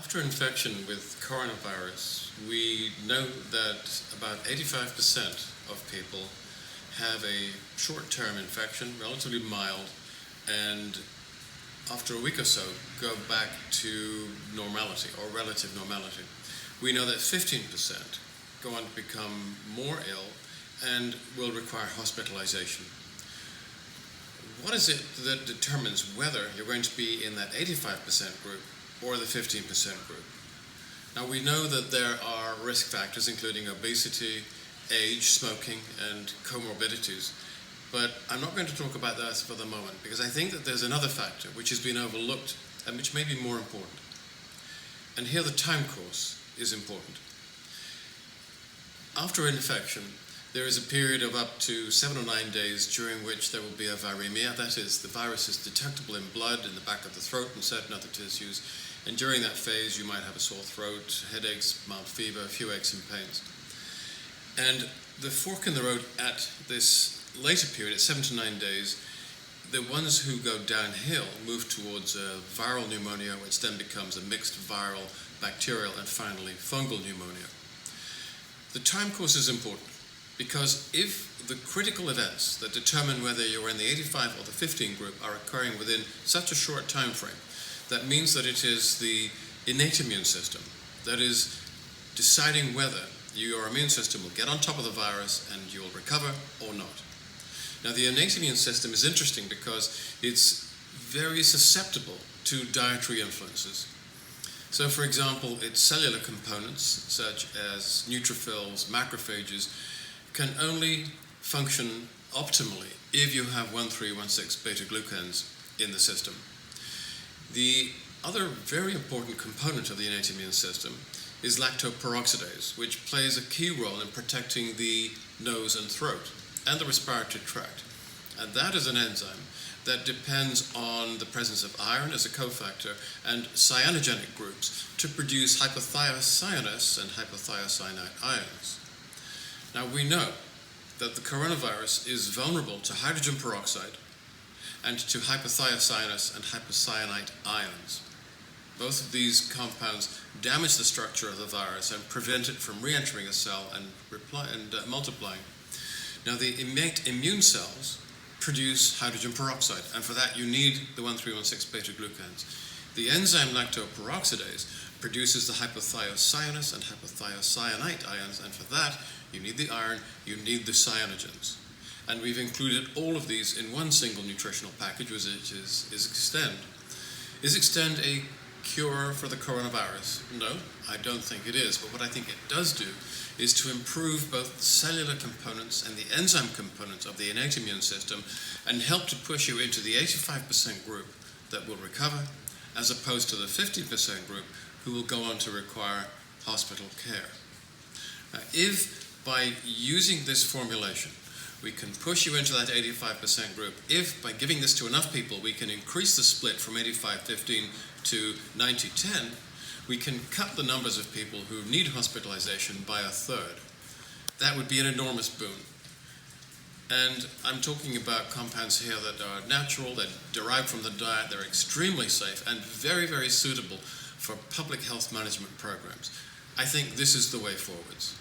After infection with coronavirus, we know that about 85% of people have a short-term infection, relatively mild, and after a week or so go back to normality or relative normality. We know that 15% go on to become more ill and will require hospitalization. What is it that determines whether you're going to be in that 85% group or the 15% group? Now, we know that there are risk factors including obesity, age, smoking, and comorbidities, but I'm not going to talk about that for the moment because I think that there's another factor which has been overlooked and which may be more important. And here the time course is important. After infection, there is a period of up to 7 or 9 days during which there will be a viremia. That is, the virus is detectable in blood, in the back of the throat, and certain other tissues. And during that phase, you might have a sore throat, headaches, mild fever, a few aches and pains. And the fork in the road at this later period, at 7 to 9 days, the ones who go downhill move towards a viral pneumonia, which then becomes a mixed viral, bacterial, and finally fungal pneumonia. The time course is important, because if the critical events that determine whether you're in the 85 or the 15 group are occurring within such a short time frame, that means that it is the innate immune system that is deciding whether your immune system will get on top of the virus and you'll recover or not. Now, the innate immune system is interesting because it's very susceptible to dietary influences. So, for example, its cellular components, such as neutrophils, macrophages, can only function optimally if you have 1,3,1,6 beta-glucans in the system. The other very important component of the innate immune system is lactoperoxidase, which plays a key role in protecting the nose and throat and the respiratory tract. And that is an enzyme that depends on the presence of iron as a cofactor and cyanogenic groups to produce hypothiocyanous and hypothiocyanate ions. Now, we know that the coronavirus is vulnerable to hydrogen peroxide and to hypothiocyanous and hypocyanate ions. Both of these compounds damage the structure of the virus and prevent it from re-entering a cell and multiplying. Now, the innate immune cells produce hydrogen peroxide, and for that you need the 1,3,1,6 beta-glucans. The enzyme lactoperoxidase produces the hypothiocyanous and hypothiocyanate ions, and for that you need the iron, you need the cyanogens. And we've included all of these in one single nutritional package, which is Extend. Is Extend a cure for the coronavirus? No, I don't think it is, but what I think it does do is to improve both the cellular components and the enzyme components of the innate immune system and help to push you into the 85% group that will recover, as opposed to the 15% group who will go on to require hospital care. If by using this formulation we can push you into that 85% group, if by giving this to enough people we can increase the split from 85-15 to 90-10, we can cut the numbers of people who need hospitalization by a third. That would be an enormous boon. And I'm talking about compounds here that are natural, they're derived from the diet, they're extremely safe and very, very suitable for public health management programs. I think this is the way forwards.